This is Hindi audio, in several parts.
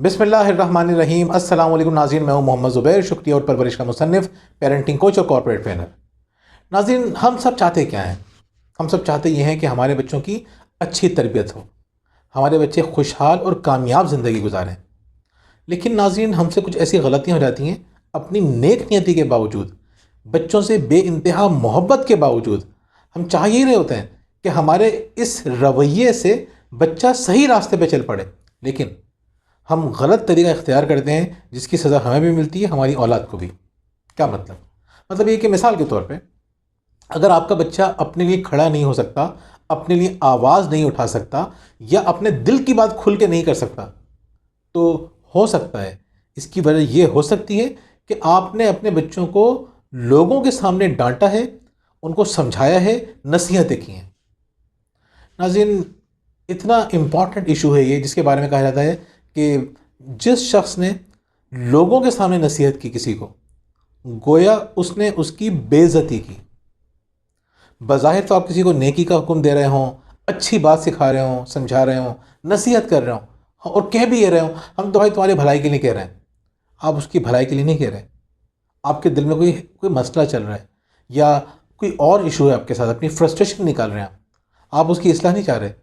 बिस्मिल्लाहिर्रहमानिर्रहीम। अस्सलाम वालेकुम नाज़रीन, मैं हूं मोहम्मद ज़ुबैर, शुक्रिया और परवरिश का मुसन्निफ़, पेरेंटिंग कोच और कॉर्पोरेट ट्रेनर। नाज़रीन, हम सब चाहते क्या हैं? हम सब चाहते ये हैं कि हमारे बच्चों की अच्छी तरबियत हो, हमारे बच्चे खुशहाल और कामयाब ज़िंदगी गुजारें। लेकिन नाज़रीन, हमसे कुछ ऐसी गलतियाँ हो जाती हैं, अपनी नेक नियति के बावजूद, बच्चों से बेइंतहा मोहब्बत के बावजूद, हम चाह ही रहे होते हैं कि हमारे इस रवैये से बच्चा सही रास्ते पे चल पड़े, लेकिन हम गलत तरीका इख्तियार करते हैं जिसकी सज़ा हमें भी मिलती है, हमारी औलाद को भी। क्या मतलब? मतलब ये कि मिसाल के तौर पे अगर आपका बच्चा अपने लिए खड़ा नहीं हो सकता, अपने लिए आवाज़ नहीं उठा सकता या अपने दिल की बात खुल के नहीं कर सकता, तो हो सकता है इसकी वजह ये हो सकती है कि आपने अपने बच्चों को लोगों के सामने डांटा है, उनको समझाया है, नसीहतें की हैं। नाज़रीन, इतना इम्पॉर्टेंट इशू है ये, जिसके बारे में कहा जाता है कि जिस शख्स ने लोगों के सामने नसीहत की किसी को, गोया उसने उसकी बेइज्जती की। बज़ाहिर तो आप किसी को नेकी का हुक्म दे रहे हों, अच्छी बात सिखा रहे हों, समझा रहे हों, नसीहत कर रहे हों और कह भी ये रहे हों, हम तो भाई तुम्हारी भलाई के लिए कह रहे हैं। आप उसकी भलाई के लिए नहीं कह रहे। आपके दिल में कोई कोई मसला चल रहा है या कोई और इशू है आपके साथ, अपनी फ्रस्ट्रेशन निकाल रहे हैं आप उसकी इस्लाह नहीं चाह रहे।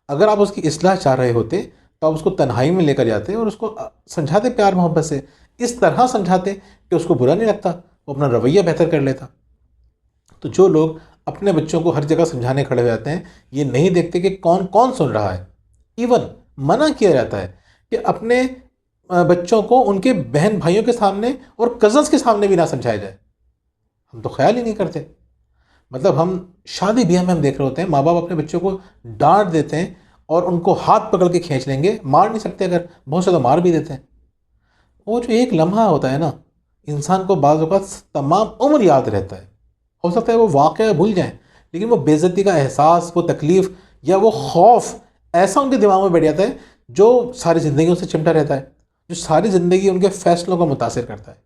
अगर आप उसकी इस्लाह चाह रहे होते तो आप उसको तन्हाई में लेकर जाते और उसको समझाते प्यार मोहब्बत से, इस तरह समझाते कि उसको बुरा नहीं लगता, वो अपना रवैया बेहतर कर लेता। तो जो लोग अपने बच्चों को हर जगह समझाने खड़े हो जाते हैं, ये नहीं देखते कि कौन कौन सुन रहा है। इवन मना किया जाता है कि अपने बच्चों को उनके बहन भाइयों के सामने और कज़न्स के सामने भी ना समझाया जाए। हम तो ख्याल ही नहीं करते। मतलब हम शादी ब्याह में हम देख रहे होते हैं, माँ बाप अपने बच्चों को डांट देते हैं और उनको हाथ पकड़ के खींच लेंगे, मार नहीं सकते, अगर बहुत ज़्यादा मार भी देते हैं। वो जो एक लम्हा होता है ना, इंसान को बाज़ औक़ात तमाम उम्र याद रहता है। हो सकता है वो वाक़या भूल जाएं, लेकिन वो बेइज्जती का एहसास, वो तकलीफ़ या वो खौफ ऐसा उनके दिमाग में बैठ जाता है जो सारी ज़िंदगी उनसे चिमटा रहता है, जो सारी ज़िंदगी उनके फ़ैसलों को मुतासिर करता है।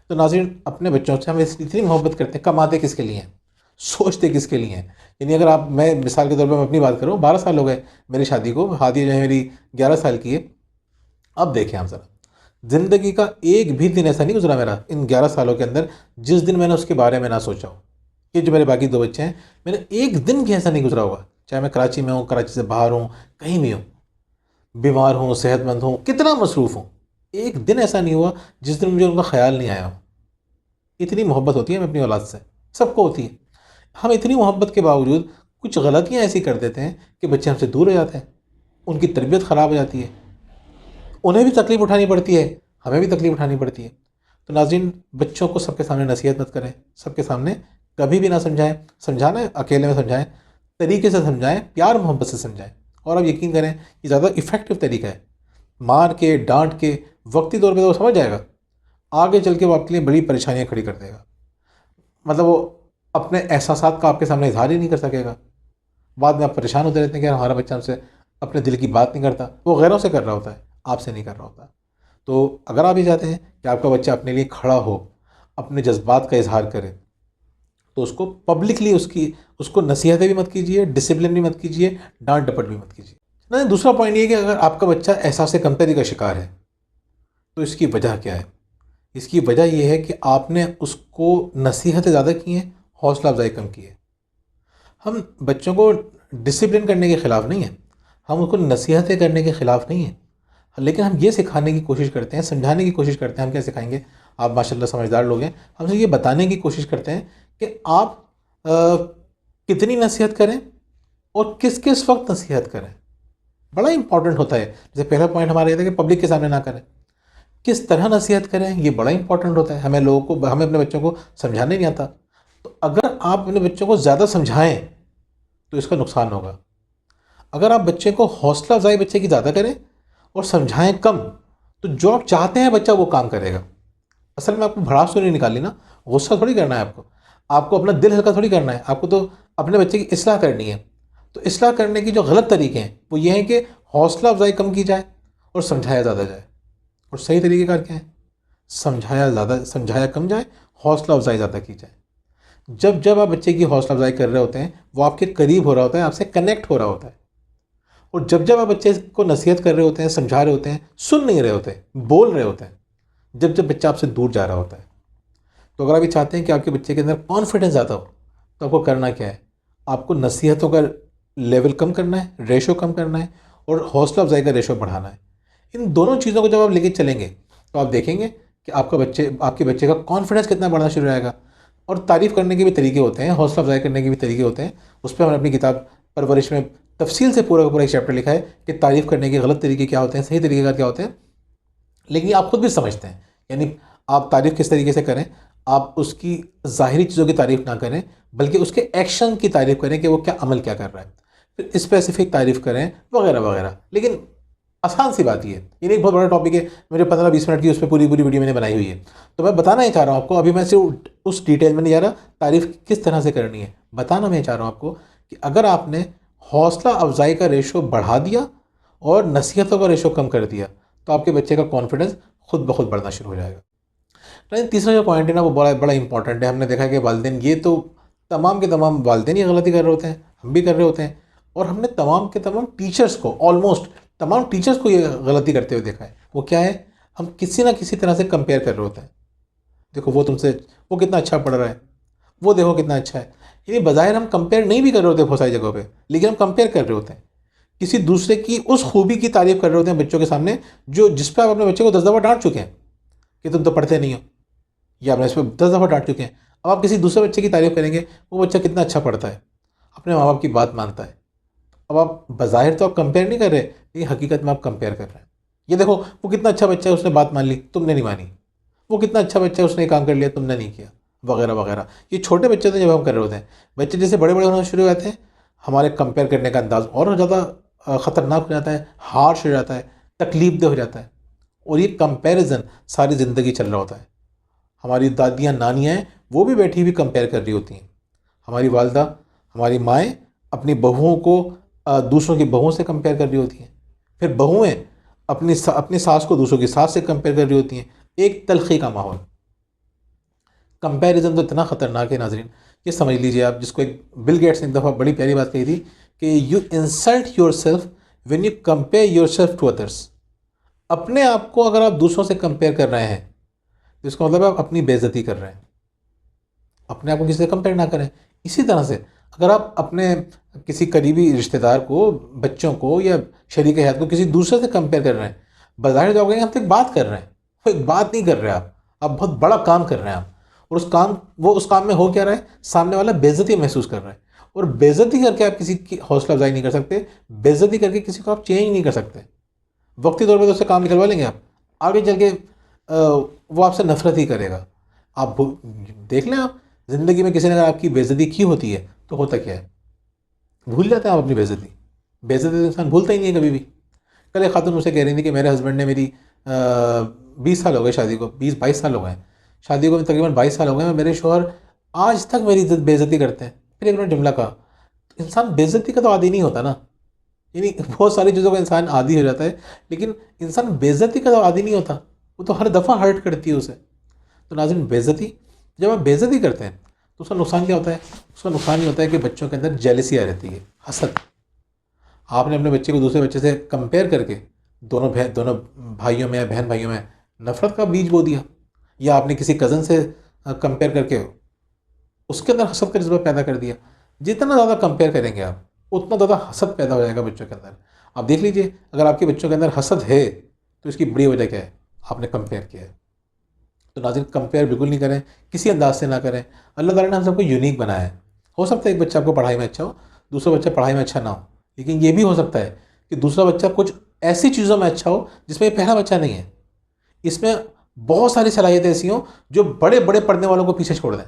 तो नाज़रीन, अपने बच्चों से हम इतनी मोहब्बत करते हैं, कमाते किसके लिए हैं, सोचते किसके लिए हैं। यानी अगर आप, मैं मिसाल के तौर पर मैं अपनी बात करूँ, 12 साल हो गए मेरी शादी को, हादी जो है मेरी 11 साल की है। अब देखें आप ज़रा, ज़िंदगी का एक भी दिन ऐसा नहीं गुजरा मेरा इन 11 सालों के अंदर जिस दिन मैंने उसके बारे में ना सोचा हो। कि जो मेरे बाकी 2 बच्चे हैं, मैंने एक दिन भी ऐसा नहीं गुजरा होगा, चाहे मैं कराची में हूँ, कराची से बाहर हूँ, कहीं भी हूँ, बीमार हूँ, सेहतमंद हूँ, कितना मसरूफ़ हूँ, एक दिन ऐसा नहीं हुआ जिस दिन मुझे उनका ख्याल नहीं आया हो। इतनी मोहब्बत होती है हमें अपनी औलाद से, सबको होती है। हम इतनी मोहब्बत के बावजूद कुछ गलतियाँ ऐसी कर देते हैं कि बच्चे हमसे दूर हो जाते हैं, उनकी तरबियत ख़राब हो जाती है, उन्हें भी तकलीफ़ उठानी पड़ती है, हमें भी तकलीफ़ उठानी पड़ती है। तो नाज़रीन, बच्चों को सबके सामने नसीहत मत करें, सबके सामने कभी भी ना समझाएं। समझाना है अकेले में समझाएं, तरीके से समझाएं, प्यार मोहब्बत से समझाएं। और आप यकीन करें, ये ज़्यादा इफ़ेक्टिव तरीका है। मार के, डांट के वक्ती तौर पे तो वो समझ जाएगा, आगे चल के वो आपके लिए बड़ी परेशानियाँ खड़ी कर देगा। मतलब वो अपने एहसासात का आपके सामने इज़हार ही नहीं कर सकेगा। बाद में आप परेशान होते रहते हैं कि यार हमारा बच्चा हमसे अपने दिल की बात नहीं करता, वो गैरों से कर रहा होता है, आपसे नहीं कर रहा होता। तो अगर आप ये चाहते हैं कि आपका बच्चा अपने लिए खड़ा हो, अपने जज्बात का इजहार करे, तो उसको पब्लिकली उसको नसीहतें भी मत कीजिए, डिसिप्लिन भी मत कीजिए, डांट डपट भी मत कीजिए। नहीं, दूसरा पॉइंट ये है कि अगर आपका बच्चा एहसास कमतरी का शिकार है, तो इसकी वजह क्या है? इसकी वजह यह है कि आपने उसको नसीहतें ज़्यादा की हैं, हौसला अफजाई कम की है। हम बच्चों को डिसिप्लिन करने के ख़िलाफ़ नहीं हैं, हम उनको नसीहतें करने के ख़िलाफ़ नहीं हैं, लेकिन हम ये सिखाने की कोशिश करते हैं, समझाने की कोशिश करते हैं। हम क्या सिखाएंगे? आप माशाल्लाह समझदार लोग हैं, हमसे ये बताने की कोशिश करते हैं कि आप कितनी नसीहत करें और किस किस वक्त नसीहत करें। बड़ा इंपॉर्टेंट होता है। जैसे पहला पॉइंट हमारा ये था कि पब्लिक के सामने ना करें, किस तरह नसीहत करें, ये बड़ा इंपॉर्टेंट होता है। हमें अपने बच्चों को समझाने नहीं आता। तो अगर आप अपने बच्चों को ज़्यादा समझाएं तो इसका नुकसान होगा। अगर आप बच्चे को हौसला अफजाई बच्चे की ज़्यादा करें और समझाएं कम, तो जो आप चाहते हैं बच्चा वो काम करेगा। असल में आपको भड़ास तो नहीं निकालनी ना, गुस्सा थोड़ी करना है आपको, आपको अपना दिल हल्का थोड़ी करना है, आपको तो अपने बच्चे की इस्लाह करनी है। तो इस्लाह करने की जो गलत तरीके हैं वो ये हैं कि हौसला अफजाई कम की जाए और समझाया ज़्यादा जाए। और सही तरीक़ेकार क्या है? समझाया कम जाए, हौसला अफजाई ज़्यादा की जाए। जब जब आप बच्चे की हौसला अफजाई कर रहे होते हैं, वो आपके करीब हो रहा होता है, आपसे कनेक्ट हो रहा होता है। और जब जब आप बच्चे को नसीहत कर रहे होते हैं, समझा रहे होते हैं, सुन नहीं रहे होते, बोल रहे होते हैं, जब जब बच्चा आपसे दूर जा रहा होता है। तो अगर आप ये चाहते हैं कि आपके बच्चे के अंदर कॉन्फिडेंस ज़्यादा हो, तो आपको करना क्या है, आपको नसीहतों का लेवल कम करना है, रेशो कम करना है, और हौसला अफजाई का रेशो बढ़ाना है। इन दोनों चीज़ों को जब आप लेके चलेंगे तो आप देखेंगे कि आपके बच्चे का कॉन्फिडेंस कितना बढ़ना शुरू हो जाएगा। और तारीफ़ करने के भी तरीके होते हैं, हौसला अफजाई करने के भी तरीके होते हैं। उस पर हमने अपनी किताब परवरिश में तफसील से पूरा का पूरा एक चैप्टर लिखा है कि तारीफ़ करने के गलत तरीके क्या होते हैं, सही तरीके का क्या होते हैं। लेकिन आप खुद भी समझते हैं, यानी आप तारीफ़ किस तरीके से करें, आप उसकी ज़ाहिरी चीज़ों की तारीफ़ ना करें, बल्कि उसके एक्शन की तारीफ़ करें कि वो क्या अमल क्या कर रहा है, फिर स्पेसिफिक तारीफ़ करें वगैरह वगैरह। लेकिन आसान सी बात ये है, ये नहीं बहुत बड़ा टॉपिक है, मेरे 15-20 मिनट की उस पर पूरी पूरी वीडियो मैंने बनाई हुई है। तो मैं बताना ही चाह रहा हूँ आपको, अभी मैं सिर्फ उस डिटेल में नहीं जा रहा, तारीफ़ किस तरह से करनी है बताना मैं चाह रहा हूँ आपको, कि अगर आपने हौसला अफजाई का रेशो बढ़ा दिया और नसीहतों का रेशो कम कर दिया, तो आपके बच्चे का कॉन्फिडेंस खुद ब खुद बढ़ना शुरू हो जाएगा। लेकिन तीसरा जो पॉइंट है ना, वो बड़ा बड़ा इंपॉर्टेंट है। हमने देखा कि वालिदैन, ये तो तमाम के तमाम वालिदैन ही गलती कर रहे होते हैं, हम भी कर रहे होते हैं, और हमने तमाम के तमाम टीचर्स को, ऑलमोस्ट तमाम टीचर्स को ये गलती करते हुए देखा है। वो क्या है, हम किसी ना किसी तरह से कंपेयर कर रहे होते हैं। देखो वो कितना अच्छा पढ़ रहा है, वो देखो कितना अच्छा है। यानी बज़ाहिर हम कंपेयर नहीं भी कर रहे होते बहुत सारी जगहों पे, लेकिन हम कंपेयर कर रहे होते हैं, किसी दूसरे की उस खूबी की तारीफ़ कर रहे होते हैं बच्चों के सामने, जो जिस पर आप अपने बच्चे को 10 दफ़ा डांट चुके हैं कि तुम तो पढ़ते नहीं हो, या आपने इस पर 10 दफ़ा डांट चुके हैं। अब आप किसी दूसरे बच्चे की तारीफ़ करेंगे, वो बच्चा कितना अच्छा पढ़ता है, अपने माँ बाप की बात मानता है। अब आप बज़ाहिर तो आप कंपेयर नहीं कर रहे, लेकिन हकीकत में आप कंपेयर कर रहे हैं। ये देखो, वो कितना अच्छा बच्चा है, उसने बात मान ली, तुमने नहीं मानी। वो कितना अच्छा बच्चा है, उसने काम कर लिया, तुमने नहीं किया, वगैरह वगैरह। ये छोटे बच्चे थे जब हम कर रहे होते हैं। बच्चे जैसे बड़े बड़े होना शुरू हो जाते हैं, हमारे कंपेयर करने का अंदाज़ और ज़्यादा ख़तरनाक हो जाता है, हार्श हो जाता है, तकलीफ दह हो जाता है। और ये कंपैरिजन सारी ज़िंदगी चल रहा होता है। हमारी दादियाँ, नानियाँ हैं, वो भी बैठी हुई कंपेयर कर रही होती हैं। हमारी वालदा, हमारी माएँ अपनी बहुओं को दूसरों की बहुओं से कंपेयर कर रही होती हैं। फिर बहुएँ अपनी सास को दूसरों की सास से कंपेयर कर रही होती हैं। एक तलखी का माहौल। कंपैरिजन तो इतना ख़तरनाक है नाज़रीन, ये समझ लीजिए आप, जिसको एक बिल गेट्स ने एक दफ़ा बड़ी प्यारी बात कही थी कि you insult yourself when you compare yourself to others. अपने आप को अगर आप दूसरों से कंपेयर कर रहे हैं, तो इसका मतलब आप अपनी बेइज्जती कर रहे हैं। अपने आप को किसी से कंपेयर ना करें। इसी तरह से अगर आप अपने किसी करीबी रिश्तेदार को, बच्चों को, या शरीक हयात को किसी दूसरे से कंपेयर कर रहे हैं, बज़ाहिर तो आप कहेंगे हम तो एक बात कर रहे हैं, वो एक बात नहीं कर रहे आप बहुत बड़ा काम कर रहे हैं आप। और उस काम में हो क्या रहा है, सामने वाला बेइज्जती महसूस कर रहा है। और बेइज्जती करके आप किसी की हौसला अफजाई नहीं कर सकते, बेइज्जती करके किसी को आप चेंज नहीं कर सकते। वक्ती तौर पर तो उससे काम निकलवा लेंगे आप, आगे चल के वो आपसे नफरत ही करेगा। आप देख लें, आप ज़िंदगी में किसी ने अगर आपकी बेइज्जती की होती है तो होता क्या है, भूल जाते हैं आप अपनी बेइज्जती। बेइज्जती तो इंसान भूलता ही नहीं है कभी भी। कल एक खातून मुझसे कह रही थी कि मेरे हस्बैंड ने मेरी 20 साल हो गए शादी को, 20-22 साल हो गए शादी को, तकरीबन 22 साल हो गए, मेरे शोहर आज तक मेरी बेइज्जती करते हैं। फिर एक जुमला कहा, इंसान बेइज्जती का तो आदी नहीं होता ना। यानी बहुत सारी चीज़ों का इंसान आदी हो जाता है, लेकिन इंसान बेइज्जती का तो आदी नहीं होता, वो तो हर दफ़ा हर्ट करती है उसे। तो नाज़रीन, बेइज्जती, जब आप बेइज्जती करते हैं तो उसका नुकसान क्या होता है? उसका नुकसान ये होता है कि बच्चों के अंदर जेलसी आ रहती है, हसद। आपने अपने बच्चे को दूसरे बच्चे से कंपेयर करके दोनों भाइयों में या बहन भाइयों में नफ़रत का बीज बो दिया, या आपने किसी कज़न से कंपेयर करके उसके अंदर हसद का जज्बा पैदा कर दिया। जितना ज़्यादा कंपेयर करेंगे आप, उतना ज़्यादा हसद पैदा हो जाएगा बच्चों के अंदर। आप देख लीजिए, अगर आपके बच्चों के अंदर हसद है तो इसकी बड़ी वजह क्या है, आपने कंपेयर किया है। तो नाज़रीन, कंपेयर बिल्कुल नहीं करें, किसी अंदाज से ना करें। अल्लाह ताला ने हम सबको यूनिक बनाया है। हो सकता है एक बच्चा आपको पढ़ाई में अच्छा हो, दूसरा बच्चा पढ़ाई में अच्छा ना हो, लेकिन ये भी हो सकता है कि दूसरा बच्चा कुछ ऐसी चीज़ों में अच्छा हो जिसमें ये पहला बच्चा नहीं है। इसमें बहुत सारी सलाहियतें ऐसी हों जो बड़े बड़े पढ़ने वालों को पीछे छोड़ दें।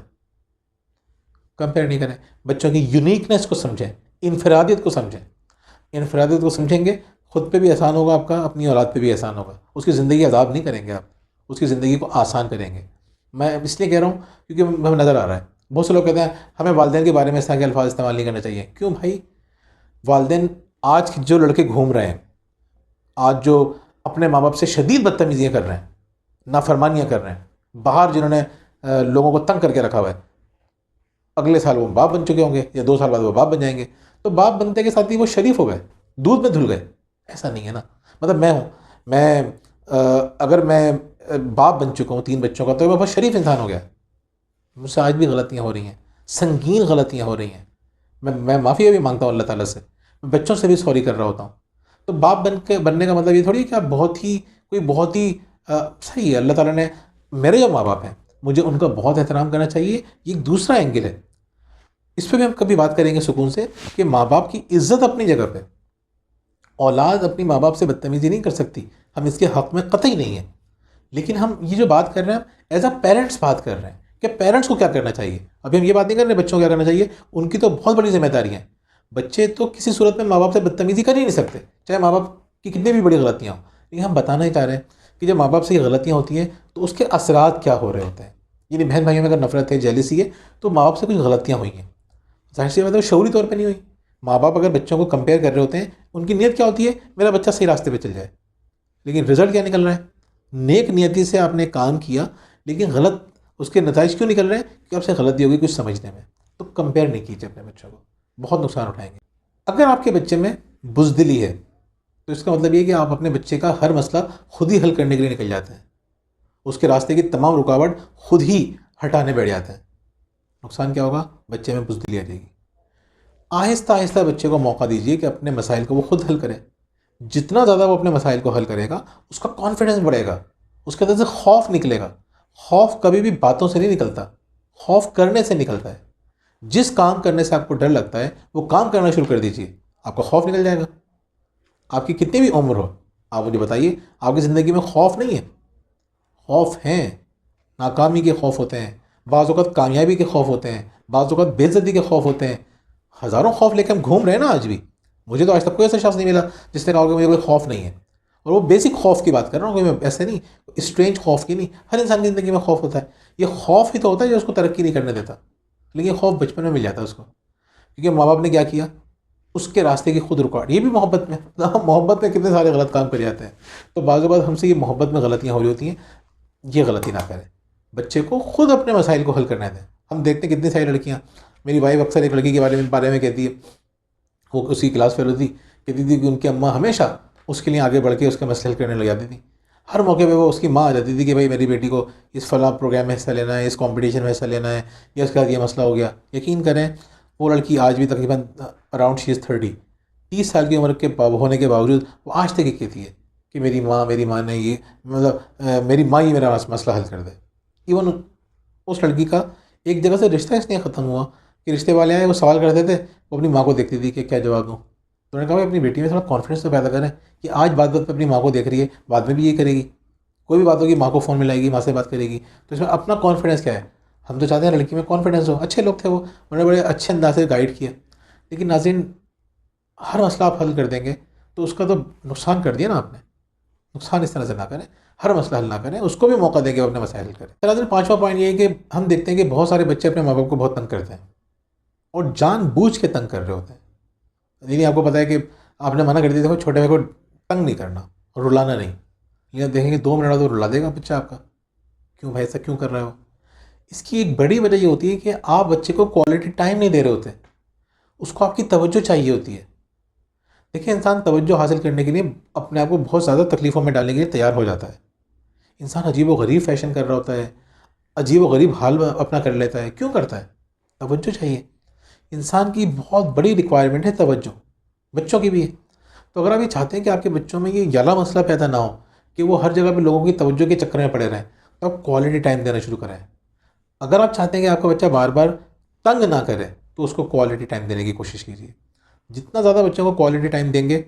कंपेयर नहीं करें, बच्चों की यूनिकनेस को समझें, इनफरादियत को समझें। इनफरादियत को समझेंगे, खुद पे भी एहसान होगा आपका, अपनी औलाद पे भी एहसान होगा। उसकी ज़िंदगी अज़ाब नहीं करेंगे आप, उसकी ज़िंदगी को आसान करेंगे। मैं इसलिए कह रहा हूँ क्योंकि हमें नज़र आ रहा है, बहुत से लोग कहते हैं हमें वालिदैन के बारे में इस तरह के अल्फाज इस्तेमाल नहीं करना चाहिए। क्यों भाई? वालिदैन, आज के जो लड़के घूम रहे हैं, आज जो अपने माँ बाप से शदीद बदतमीज़ियाँ कर रहे हैं, नाफरमानियाँ कर रहे हैं, बाहर जिन्होंने लोगों को तंग करके रखा हुआ है, अगले साल वो बाप बन चुके होंगे या 2 साल बाद वो बाप बन जाएंगे। तो बाप बनते के साथ ही वो शरीफ हो गए, दूध में धुल गए, ऐसा नहीं है ना। मतलब मैं हूँ, मैं अगर मैं बाप बन चुका हूँ 3 बच्चों का, तो मैं बहुत शरीफ इंसान हो गया। मुझसे आज भी गलतियाँ हो रही हैं, संगीन गलतियाँ हो रही हैं। मैं माफ़ी भी मांगता हूँ अल्लाह ताला से, मैं बच्चों से भी सॉरी कर रहा होता हूँ। तो बाप बनने का मतलब ये थोड़ी है कि आप बहुत ही सही है। अल्लाह ताला ने, मेरे जो माँ बाप हैं, मुझे उनका बहुत एहतराम करना चाहिए। ये एक दूसरा एंगल है, इस पर भी हम कभी बात करेंगे सुकून से, कि माँ बाप की इज्जत अपनी जगह पे, औलाद अपनी माँ बाप से बदतमीजी नहीं कर सकती, हम इसके हक़ में कतई नहीं है। लेकिन हम ये जो बात कर रहे हैं, एज अ पेरेंट्स बात कर रहे हैं कि पेरेंट्स को क्या करना चाहिए। अभी हम ये बात नहीं कर रहे बच्चों को क्या करना चाहिए, उनकी तो बहुत बड़ी जिम्मेदारी है। बच्चे तो किसी सूरत में माँ बाप से बदतमीजी कर ही नहीं सकते, चाहे माँ बाप की कितनी भी बड़ी गलतियाँ हों। लेकिन हम बताना ही चाह रहे हैं कि जब माँ बाप से ये गलतियाँ होती हैं तो उसके असरात क्या हो रहे होते हैं। यानी बहन भाइयों में अगर नफरत है, जेलिसी है, तो माँ बाप से कुछ गलतियाँ हुई हैं, जाहिर सी बात है शऊरी तौर पर नहीं हुई। माँ बाप अगर बच्चों को कंपेयर कर रहे होते हैं, उनकी नीयत क्या होती है, मेरा बच्चा सही रास्ते पर चल जाए। लेकिन रिजल्ट क्या निकल रहा है, नेक नियति से आपने काम किया, लेकिन गलत उसके नताइज क्यों निकल रहे हैं, कि आपसे गलती होगी कुछ समझने में। तो कंपेयर नहीं कीजिए अपने बच्चों को, बहुत नुकसान उठाएंगे। अगर आपके बच्चे में बुज़दिली है, तो इसका मतलब ये है कि आप अपने बच्चे का हर मसला खुद ही हल करने के लिए निकल जाते हैं, उसके रास्ते की तमाम रुकावट खुद ही हटाने बैठ जाते हैं। नुकसान क्या होगा, बच्चे में बुज़दिली आ जाएगी। आहिस्ता आहिस्ता बच्चे को मौका दीजिए कि अपने मसाइल को वो खुद हल करे। जितना ज़्यादा वो अपने मसाइल को हल करेगा, उसका कॉन्फिडेंस बढ़ेगा, उसके अंदर से खौफ निकलेगा। खौफ कभी भी बातों से नहीं निकलता, खौफ करने से निकलता है। जिस काम करने से आपको डर लगता है, वो काम करना शुरू कर दीजिए, आपका खौफ निकल जाएगा। आपकी कितनी भी उम्र हो, आप मुझे बताइए, आपकी ज़िंदगी में खौफ नहीं है? खौफ हैं, नाकामी के खौफ होते हैं, बाज़ औक़ात कामयाबी के खौफ होते हैं, बाज़ औक़ात बेइज्जती के खौफ होते हैं। हज़ारों खौफ लेकर हम घूम रहे हैं ना आज भी। मुझे तो आज तक कोई ऐसा शख्स नहीं मिला जिसने कहा कि मुझे कोई खौफ नहीं है। और वो बेसिक खौफ की बात कर रहा हूँ, कोई मैं ऐसे नहीं स्ट्रेंज खौफ की नहीं। हर इंसान की ज़िंदगी में खौफ होता है। ये खौफ ही तो होता है जो उसको तरक्की नहीं करने देता। लेकिन ये खौफ बचपन में मिल जाता है उसको, क्योंकि माँ बाप ने क्या किया, उसके रास्ते की खुद रुकावट। ये भी मोहब्बत में, हम मोहब्बत में कितने सारे गलत काम कर जाते हैं। तो बाज़ बात हमसे ये मोहब्बत में गलतियाँ हो रही होती हैं, ये गलती ना करें। बच्चे को खुद अपने मसाइल को हल करने दें। हम देखते हैं कितनी सारी लड़कियाँ, मेरी वाइफ अक्सर एक लड़की के बारे में कहती है, वो उसकी क्लास फेल होती, कहती थी कि उनकी अम्मा हमेशा उसके लिए आगे बढ़ के उसके मसले हल करने लग जाती थी। हर मौके पे वो उसकी माँ आ जाती थी कि भाई मेरी बेटी को इस फलां प्रोग्राम में हिस्सा लेना है, इस कंपटीशन में हिस्सा लेना है, या उसके साथ ये मसला हो गया। यकीन करें, वो लड़की आज भी तकरीबन अराउंड शी इज़ 30 साल की उम्र के होने के बावजूद वो आज तक ये कहती है कि मेरी माँ ने ये, मतलब मेरी माँ ही मेरा मसला हल कर दे। इवन उस लड़की का एक जगह से रिश्ता इसलिए ख़त्म हुआ कि रिश्ते वाले आए, वो सवाल करते थे, वो अपनी माँ को देखती थी कि क्या जवाब दूँ। तो उन्होंने कहा भाई अपनी बेटी में थोड़ा कॉन्फिडेंस तो पैदा करें कि आज बात बात पर अपनी माँ को देख रही है, बाद में भी ये करेगी। कोई भी बात होगी माँ को फ़ोन मिलाएगी, माँ से बात करेगी। तो इसमें अपना कॉन्फिडेंस क्या है, हम तो चाहते हैं लड़की में कॉन्फिडेंस हो। अच्छे लोग थे वो, उन्होंने बड़े अच्छे अंदाज से गाइड किया। लेकिन नाज़रीन, हर मसला आप हल कर देंगे तो उसका तो नुकसान कर दिया ना आपने। नुकसान इस तरह से ना करें, हर मसला हल ना करें, उसको भी मौका देंगे अपने मसाइल हल करें। नाज़रीन, 5वां पॉइंट ये है कि हम देखते हैं कि बहुत सारे बच्चे अपने माँ बाप को बहुत तंग करते हैं और जानबूझ के तंग कर रहे होते हैं। लेकिन आपको पता है कि आपने मना कर दिया, देखो छोटे भाई को तंग नहीं करना, रुलाना नहीं। लेकिन देखेंगे 2 मिनट तो रुला देगा बच्चा आपका। क्यों भाई, ऐसा क्यों कर रहे हो? इसकी एक बड़ी वजह ये होती है कि आप बच्चे को क्वालिटी टाइम नहीं दे रहे होते, उसको आपकी तवज्जो चाहिए होती है। देखिए, इंसान तवज्जो हासिल करने के लिए अपने आप को बहुत ज़्यादा तकलीफ़ों में डालने के लिए तैयार हो जाता है। इंसान अजीब व गरीब फ़ैशन कर रहा होता है, अजीब व गरीब हाल अपना कर लेता है। क्यों करता है? तवज्जो चाहिए। इंसान की बहुत बड़ी रिक्वायरमेंट है तवज्जो, बच्चों की भी है। तो अगर आप ये चाहते हैं कि आपके बच्चों में ये वाला मसला पैदा ना हो कि वो हर जगह पे लोगों की तवज्जो के चक्कर में पड़े रहें, तो आप क्वालिटी टाइम देना शुरू करें। अगर आप चाहते हैं कि आपका बच्चा बार बार तंग ना करे, तो उसको क्वालिटी टाइम देने की कोशिश कीजिए। जितना ज़्यादा बच्चों को क्वालिटी टाइम देंगे,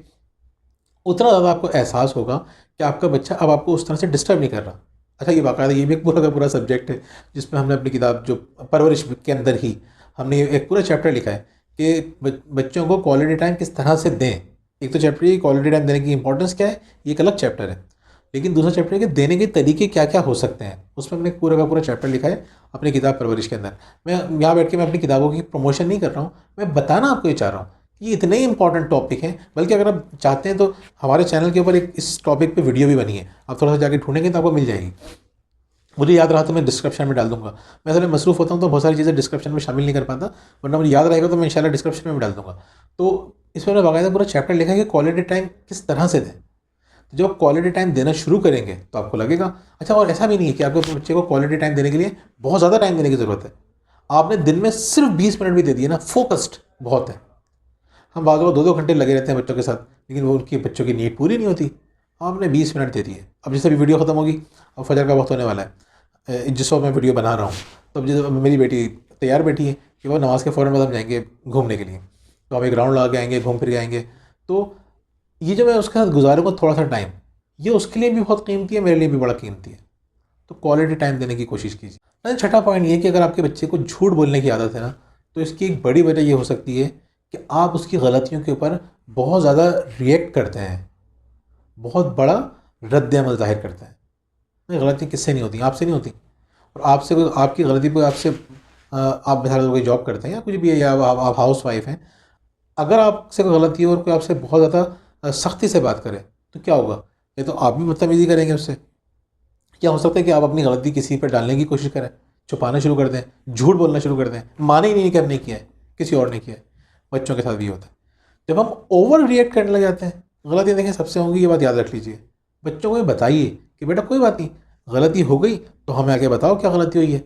उतना ज़्यादा आपको एहसास होगा कि आपका बच्चा अब आपको उस तरह से डिस्टर्ब नहीं कर रहा। अच्छा, ये बाकायदा ये भी एक पूरा का पूरा सब्जेक्ट है जिसमें हमने अपनी किताब जो परवरिश के अंदर ही हमने एक पूरा चैप्टर लिखा है कि बच्चों को क्वालिटी टाइम किस तरह से दें। एक तो चैप्टर ये क्वालिटी टाइम देने की इंपॉर्टेंस क्या है, ये एक अलग चैप्टर है। लेकिन दूसरा चैप्टर है कि देने के तरीके क्या क्या हो सकते हैं, उसमें हमने पूरा का पूरा चैप्टर लिखा है अपनी किताब परवरिश के अंदर। मैं यहाँ बैठ के मैं अपनी किताबों की प्रमोशन नहीं कर रहा हूँ, मैं बताना आपको ये चाह रहा हूँ कि ये इतने ही इंपॉर्टेंट टॉपिक हैं। बल्कि अगर आप चाहते हैं तो हमारे चैनल के ऊपर एक इस टॉपिक पे वीडियो भी बनी है, आप थोड़ा सा जाके ढूंढेंगे तो आपको मिल जाएगी। मुझे याद रहा तो मैं डिस्क्रिप्शन में डाल दूंगा। मैं असल में मसरूफ़ होता हूँ तो बहुत सारी चीज़ें डिस्क्रिप्शन में शामिल नहीं कर पाता, वरना मुझे याद रहेगा तो मैं इंशाल्लाह डिस्क्रिप्शन में भी डाल दूंगा। तो इसमें मैंने बाकायदा पूरा चैप्टर लिखा है कि क्वालिटी टाइम किस तरह से दें। तो जब आप क्वालिटी टाइम देना शुरू करेंगे तो आपको लगेगा अच्छा। और ऐसा भी नहीं है कि आपको बच्चे को क्वालिटी टाइम देने के लिए बहुत ज़्यादा टाइम देने की ज़रूरत है। आपने दिन में सिर्फ 20 मिनट भी दे दिए ना, फोकस्ड, बहुत है। हम बाद में 2-2 घंटे लगे रहते हैं बच्चों के साथ, लेकिन वो उनकी बच्चों की नीड पूरी नहीं होती। आपने 20 मिनट दे दिए। अब जैसे अभी वीडियो ख़त्म होगी, अब फजर का वक्त होने वाला है, जिस वक्त मैं वीडियो बना रहा हूँ, तब जैसे मेरी बेटी तैयार बैठी है कि वो नमाज़ के फ़ौरन बाद हम जाएंगे घूमने के लिए, तो हम एक राउंड लगा के आएंगे, घूम फिर के आएंगे। तो ये जो मैं उसके साथ गुजारूंगा थोड़ा सा टाइम, ये उसके लिए भी बहुत कीमती है, मेरे लिए भी बड़ा कीमती है। तो क्वालिटी टाइम देने की कोशिश कीजिए। छठा पॉइंट ये है कि अगर आपके बच्चे को झूठ बोलने की आदत है ना, तो इसकी एक बड़ी वजह ये हो सकती है कि आप उसकी गलतियों के ऊपर बहुत ज़्यादा रिएक्ट करते हैं, बहुत बड़ा रद्द अमल ज़ाहिर करते हैं। नहीं, गलती किससे नहीं होती, आपसे नहीं होती। और आपसे कोई आपकी गलती पर आपसे आप मिसाल कोई जॉब करते हैं या कुछ भी है, या आप हाउस वाइफ हैं, अगर आपसे कोई गलती है और कोई आपसे बहुत ज़्यादा सख्ती से बात करे तो क्या होगा? या तो आप भी बदतमीज़ी करेंगे उससे, क्या हो सकता है कि आप अपनी गलती किसी पर डालने की कोशिश करें, छुपाना शुरू कर दें, झूठ बोलना शुरू कर दें, माने ही नहीं कि हमने किया है, किसी और ने किया है। बच्चों के साथ भी होता है। जब हम ओवर रिएक्ट करने लग जाते हैं, गलती देखें सबसे होंगी, ये बात याद रख लीजिए। बच्चों को भी बताइए कि बेटा कोई बात नहीं, गलती हो गई तो हमें आके बताओ क्या गलती हुई है।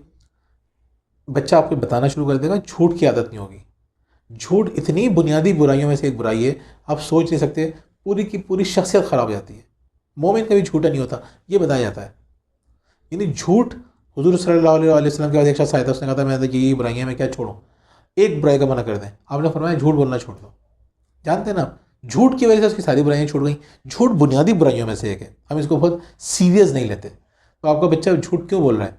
बच्चा आपको बताना शुरू कर देगा, झूठ की आदत नहीं होगी। झूठ इतनी बुनियादी बुराइयों में से एक बुराई है, आप सोच नहीं सकते, पूरी की पूरी शख्सियत ख़राब हो जाती है। मोमिन कभी झूठा नहीं होता, ये बताया जाता है। यानी झूठ, हुजूर सल्लल्लाहु अलैहि वसल्लम के बाद एक शख्स आया था, उसने कहा था मैं तो यही बुराइयाँ मैं क्या छोड़ूं, एक बुराई का मना कर दें। आपने फरमाया झूठ बोलना छोड़ दो। जानते हैं ना आप, झूठ की वजह से उसकी सारी बुराइयाँ छूट गई। झूठ बुनियादी बुराइयों में से एक है, हम इसको बहुत सीरियस नहीं लेते। तो आपका बच्चा झूठ क्यों बोल रहा है?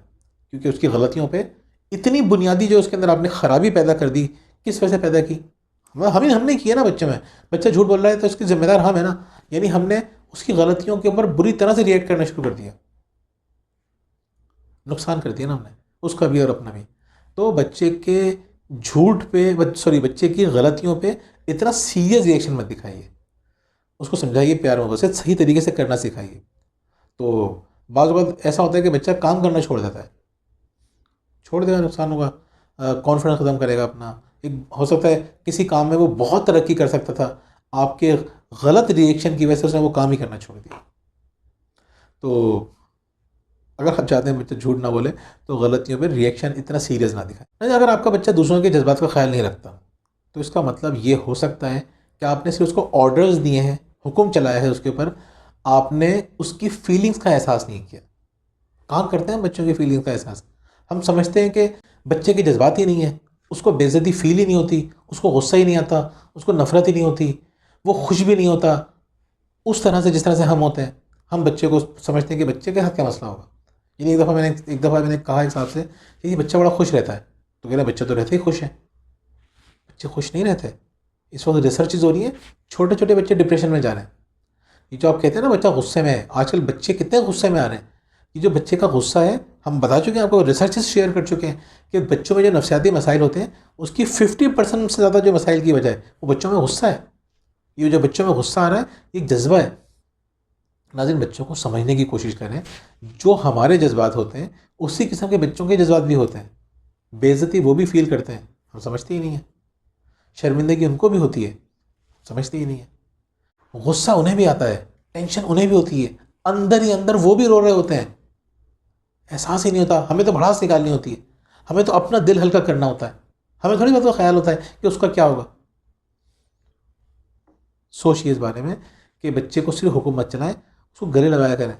क्योंकि उसकी गलतियों पे इतनी बुनियादी जो उसके अंदर आपने खराबी पैदा कर दी, किस वजह से पैदा की? हमने किया ना बच्चे में। बच्चा झूठ बोल रहा है तो उसकी जिम्मेदार हम है ना। यानी हमने उसकी गलतियों के ऊपर बुरी तरह से रिएक्ट करना शुरू कर दिया, नुकसान कर दिया ना हमने, उसका भी और अपना भी। तो बच्चे के झूठ पे, सॉरी, बच्चे की गलतियों पे इतना सीरियस रिएक्शन मत दिखाइए। उसको समझाइए, प्यार मोहब्बत से सही तरीके से करना सिखाइए। तो बाज़ वक़्त ऐसा होता है कि बच्चा काम करना छोड़ देता है, छोड़ देगा, नुकसान होगा, कॉन्फिडेंस ख़त्म करेगा अपना। एक हो सकता है किसी काम में वो बहुत तरक्की कर सकता था, आपके गलत रिएक्शन की वजह से उसने वो काम ही करना छोड़ दिया। तो अगर आप चाहते हैं बच्चा झूठ ना बोले तो गलतियों पर रिएक्शन इतना सीरियस ना दिखाएं। नहीं, अगर आपका बच्चा दूसरों के जज्बात का ख्याल नहीं रखता तो इसका मतलब ये हो सकता है कि आपने सिर्फ उसको ऑर्डर्स दिए हैं, हुक्म चलाया है उसके ऊपर, आपने उसकी फीलिंग्स का एहसास नहीं किया। काम करते हैं बच्चों की फीलिंग्स का एहसास। हम समझते हैं कि बच्चे के जज्बात ही नहीं है, उसको बेइज्जती फील ही नहीं होती, उसको गुस्सा ही नहीं आता, उसको नफरत ही नहीं होती, वो खुश भी नहीं होता उस तरह से जिस तरह से हम होते हैं। हम बच्चे को समझते हैं कि बच्चे के साथ क्या मसला होगा। यानी एक दफ़ा मैंने कहा एक साहब से कि ये बच्चा बड़ा खुश रहता है, तो कह रहा बच्चा तो रहते ही खुश है। बच्चे खुश नहीं रहते। इस वक्त रिसर्चेज हो रही है, छोटे छोटे बच्चे डिप्रेशन में जा रहे हैं। ये जो आप कहते हैं ना बच्चा गुस्से में है, आजकल बच्चे कितने गुस्से में आ रहे हैं। ये जो बच्चे का गुस्सा है, हम बता चुके हैं आपको, रिसर्चेस शेयर कर चुके हैं कि बच्चों में जो नफसियाती मसाइल होते हैं उसकी 50% से ज़्यादा जो मसाइल की वजह है वो बच्चों में गुस्सा है। ये जो बच्चों में गुस्सा आ रहा है ये एक जज्बा है। नाज़रीन, बच्चों को समझने की कोशिश करें, जो हमारे जज्बात होते हैं उसी किस्म के बच्चों के जज्बात भी होते हैं। बेइज्जती वो भी फील करते हैं, हम समझते ही नहीं है। शर्मिंदगी उनको भी होती है, समझते ही नहीं है। गुस्सा उन्हें भी आता है, टेंशन उन्हें भी होती है, अंदर ही अंदर वो भी रो रहे होते हैं, एहसास ही नहीं होता। हमें तो भड़ास निकालनी होती है, हमें तो अपना दिल हल्का करना होता है, हमें थोड़ी बहुत ख्याल होता है कि उसका क्या होगा। सोचिए इस बारे में कि बच्चे को सिर्फ हुक्म मत चलाएं, उसको गले लगाया करें,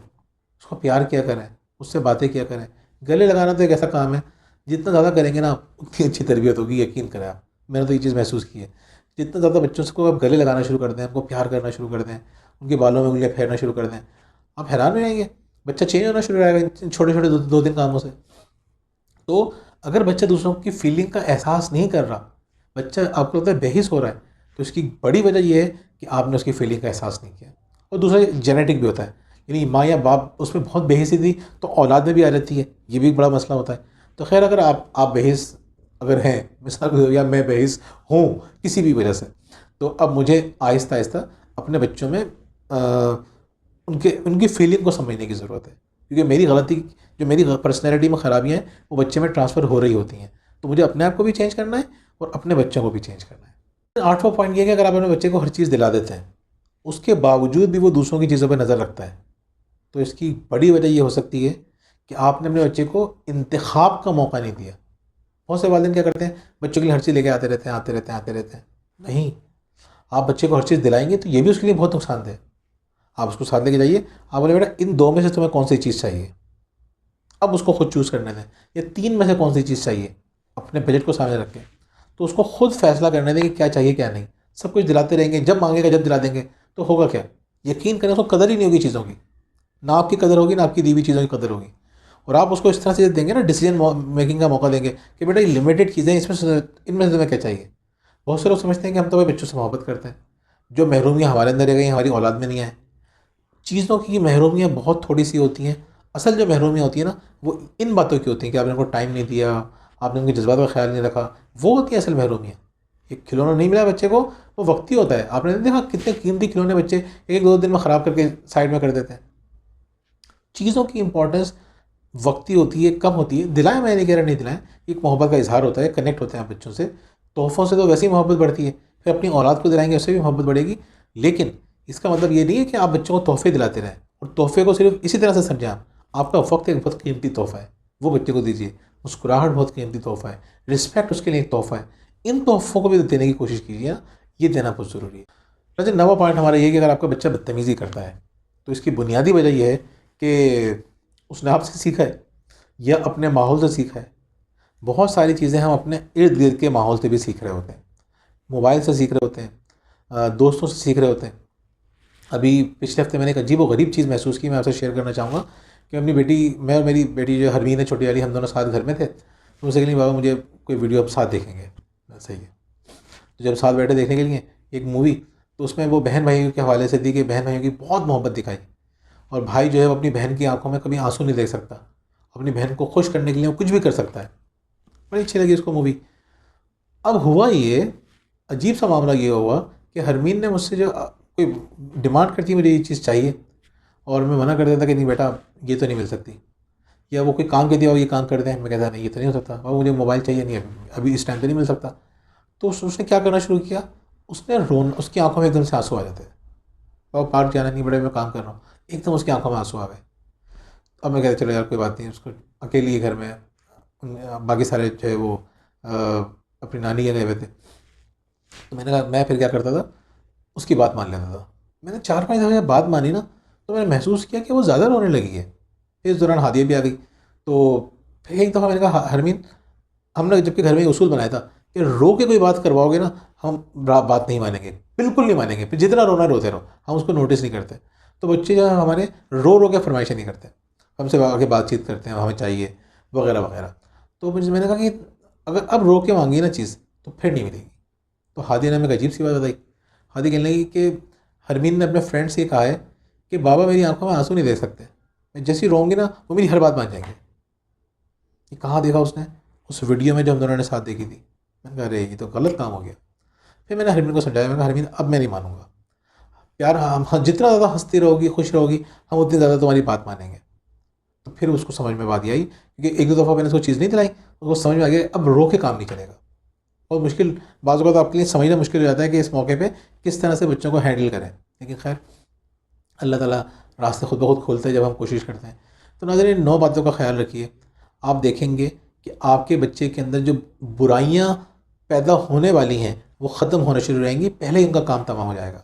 उसको प्यार किया करें, उससे बातें किया करें। गले लगाना तो एक ऐसा काम है, जितना ज़्यादा करेंगे ना उतनी अच्छी तरबियत होगी, यकीन करें आप। मैंने तो ये चीज़ महसूस की है। जितना ज़्यादा बच्चों को आप गले लगाना शुरू कर दें, उनको प्यार करना शुरू कर दें, उनके बालों में उंगलियां फेरना शुरू कर दें, आप हैरान हो जाएंगे, बच्चा चेंज होना शुरू हो जाएगा इन छोटे छोटे 2 दिन कामों से। तो अगर बच्चा दूसरों की फीलिंग का एहसास नहीं कर रहा, बच्चा आपको लगता है बेहिस हो रहा है, तो इसकी बड़ी वजह यह है कि आपने उसकी फीलिंग का एहसास नहीं किया। और दूसरा जेनेटिक भी होता है, यानी माँ या बाप उसमें बहुत बेहिसी थी तो औलाद में भी आ जाती है, ये भी एक बड़ा मसला होता है। तो खैर, अगर आप बेहिस अगर हैं, मिसाल या मैं बेहिस हूँ किसी भी वजह से, तो अब मुझे आहिस्ता आहिस्ता अपने बच्चों में उनकी फीलिंग को समझने की ज़रूरत है। क्योंकि मेरी गलती, जो मेरी पर्सनैलिटी में ख़राबियाँ हैं वो बच्चे में ट्रांसफ़र हो रही होती हैं। तो मुझे अपने आप को भी चेंज करना है और अपने बच्चों को भी चेंज करना है। आठवां पॉइंट ये है कि अगर आप अपने बच्चे को हर चीज़ दिला देते हैं, उसके बावजूद भी वो दूसरों की चीज़ों पर नज़र रखता है, तो इसकी बड़ी वजह ये हो सकती है कि आपने अपने बच्चे को इंतखाब का मौका नहीं दिया। बहुत से वालिदैन क्या करते हैं, बच्चों के लिए हर चीज़ लेके आते रहते हैं, आते रहते हैं, आते रहते हैं। नहीं, आप बच्चे को हर चीज़ दिलाएंगे तो ये भी उसके लिए बहुत नुकसानदेह है। आप उसको साथ लेके जाइए, आप बोले बेटा इन दो में से तुम्हें कौन सी चीज़ चाहिए, अब उसको खुद चूज़ करने दें, या तीन में से कौन सी चीज़ चाहिए, अपने बजट को सामने रखें, तो उसको खुद फैसला करने दें कि क्या चाहिए क्या नहीं। सब कुछ दिलाते रहेंगे, जब मांगेगा जब दिला देंगे, तो होगा क्या, यकीन करें उसको कदर ही नहीं होगी चीज़ों की, ना आपकी कदर होगी ना आपकी दी हुई चीज़ों की कदर होगी। और आप उसको इस तरह से देंगे ना, डिसीजन मेकिंग का मौका देंगे कि बेटा ये लिमिटेड चीज़ें, इसमें से इनमें से तुम्हें क्या चाहिए। बहुत से लोग समझते हैं कि हम तो भाई बच्चों से मोहब्बत करते हैं, जो महरूमियाँ हमारे अंदर रह गई हमारी औलाद में नहीं आए। चीज़ों की महरूमियाँ बहुत थोड़ी सी होती हैं, असल जो महरूमियाँ होती है ना वो इन बातों की होती हैं कि आपने उनको टाइम नहीं दिया, आपने उनके जज्बात का ख्याल नहीं रखा, वो होती है असल महरूमियाँ। एक खिलौना नहीं मिला बच्चे को, वो वक्ती होता है। आपने देखा कितने कीमती खिलौने बच्चे एक एक दो दिन में ख़राब करके साइड में कर देते हैं। चीज़ों की इंपॉर्टेंस वक्ती होती है, कम होती है। दिलाएं, मैं नहीं कह रहा नहीं दिलाएं, एक मोहब्बत का इजहार होता है, कनेक्ट होते हैं आप बच्चों से। तोहफ़ों से तो वैसे ही मोहब्बत बढ़ती है, फिर अपनी औलाद को दिलाएंगे उससे भी मोहब्बत बढ़ेगी। लेकिन इसका मतलब ये नहीं है कि आप बच्चों को तोहफ़े दिलाते रहें, और तोहफ़े को सिर्फ इसी तरह से समझें आप। आपका वक्त एक बहुत कीमती तोहफ़ा है, वो बच्चे को दीजिए। मुस्कुराहट बहुत कीमती तोहफ़ा है, रिस्पेक्ट उसके लिए एक तोहफ़ा है। इन तोहफ़ों को भी देने की कोशिश कीजिए ना, ये देना बहुत ज़रूरी है। लेकिन नवा पॉइंट हमारा ये है कि अगर आपका बच्चा बदतमीज़ी करता है, तो इसकी बुनियादी वजह यह है कि उसने आपसे सीखा है या अपने माहौल से सीखा है। बहुत सारी चीज़ें हम अपने इर्द गिर्द के माहौल से भी सीख रहे होते हैं, मोबाइल से सीख रहे होते हैं, दोस्तों से सीख रहे होते हैं। अभी पिछले हफ्ते मैंने एक अजीब व गरीब चीज़ महसूस की, मैं आपसे शेयर करना चाहूँगा कि अपनी बेटी, मैं और मेरी बेटी जो हरमीन है छोटी वाली, हम दोनों साथ घर में थे। तो मुझसे कही, बाबा मुझे कोई वीडियो अब साथ देखेंगे। सही है। तो जब साथ बैठे देखने के लिए एक मूवी, तो उसमें वो बहन भाइयों के हवाले से थी कि बहन भाइयों की बहुत मोहब्बत दिखाई, और भाई जो है वो अपनी बहन की आंखों में कभी आंसू नहीं देख सकता, अपनी बहन को खुश करने के लिए वो कुछ भी कर सकता है। बड़ी अच्छी लगी उसको मूवी। अब हुआ ये, अजीब सा मामला ये हुआ कि हरमीन ने मुझसे जो कोई डिमांड करती, मुझे ये चीज़ चाहिए, और मैं मना कर देता कि नहीं बेटा ये तो नहीं मिल सकती, या वो कोई काम कह दिया, ये काम कर दें, मैं कहता नहीं ये तो नहीं हो सकता, और मुझे मोबाइल चाहिए, नहीं अभी इस टाइम पे नहीं मिल सकता। तो उसने क्या करना शुरू किया, उसने उसकी आंखों में एकदम से आंसू आ जाते हैं। और पार्क जाना नहीं, बड़े मैं काम कर रहा हूँ, एकदम उसकी आंखों में आंसू आ गए। अब मैं कहता चलो यार कोई बात नहीं, उसको अकेली घर में, बाकी सारे जो है वो अपनी नानी के गए हुए थे। तो मैंने कहा, मैं फिर क्या करता था, उसकी बात मान लेता था। मैंने 4-5 दफ़ा जब बात मानी ना, तो मैंने महसूस किया कि वो ज़्यादा रोने लगी है। फिर इस दौरान हादिया भी आ गई। तो फिर एक दफ़ा मैंने कहा, हरमीन, हमने जबकि घर में ये उसूल बनाया था कि रो के कोई बात करवाओगे ना, हम बात नहीं मानेंगे, बिल्कुल नहीं मानेंगे, फिर जितना रोना रोते रहो, हम उसको नोटिस नहीं करते। तो बच्चे जो है हमारे रो रो के फरमाइशें नहीं करते, हमसे आके बातचीत करते हैं, हमें चाहिए वगैरह वगैरह। तो मैंने कहा कि अगर अब रो के मांगी ना चीज़, तो फिर नहीं मिलेगी। तो हादिया ने हमें एक अजीब सी बात बताई। हादी कहने लगी कि हरमीन ने अपने फ्रेंड से कहा है कि बाबा मेरी आंखों में आंसू नहीं देख सकते, मैं जैसी रोऊंगी ना वो मेरी हर बात मान जाएंगे। ये कहाँ देखा उसने, उस वीडियो में जो हम दोनों ने साथ देखी थी। मैंने कहा, अरे ये तो गलत काम हो गया। फिर मैंने हरमीन को समझाया, मैंने कहा, हरमीन अब मैं नहीं मानूंगा, प्यार हम जितना ज़्यादा हंसती रहोगी, खुश रहोगी, हम उतनी ज़्यादा तुम्हारी बात मानेंगे। तो फिर उसको समझ में बात आई, क्योंकि एक दो दफ़ा मैंने उसको चीज़ नहीं दिलाई, उसको समझ में आ गया अब रो के काम नहीं चलेगा। बहुत मुश्किल, बाज़ वक़्त आपके लिए समझना मुश्किल हो जाता है कि इस मौके पे किस तरह से बच्चों को हैंडल करें। लेकिन खैर, अल्लाह ताला रास्ते खुद ब खुद खोलते हैं जब हम कोशिश करते हैं। तो नाज़रीन, इन 9 बातों का ख्याल रखिए। आप देखेंगे कि आपके बच्चे के अंदर जो बुराइयाँ पैदा होने वाली हैं वो ख़त्म होना शुरू रहेंगी, पहले ही उनका काम तमाम हो जाएगा।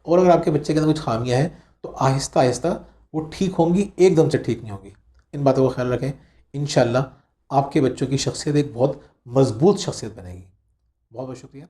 और अगर आपके बच्चे के अंदर कुछ खामियाँ हैं तो आहिस्ता आहिस्ता वो ठीक होंगी, एकदम से ठीक नहीं होंगी। इन बातों का ख्याल रखें, इंशाअल्लाह आपके बच्चों की शख्सियत एक बहुत मज़बूत शख्सियत बनेगी। बहुत बहुत शुक्रिया।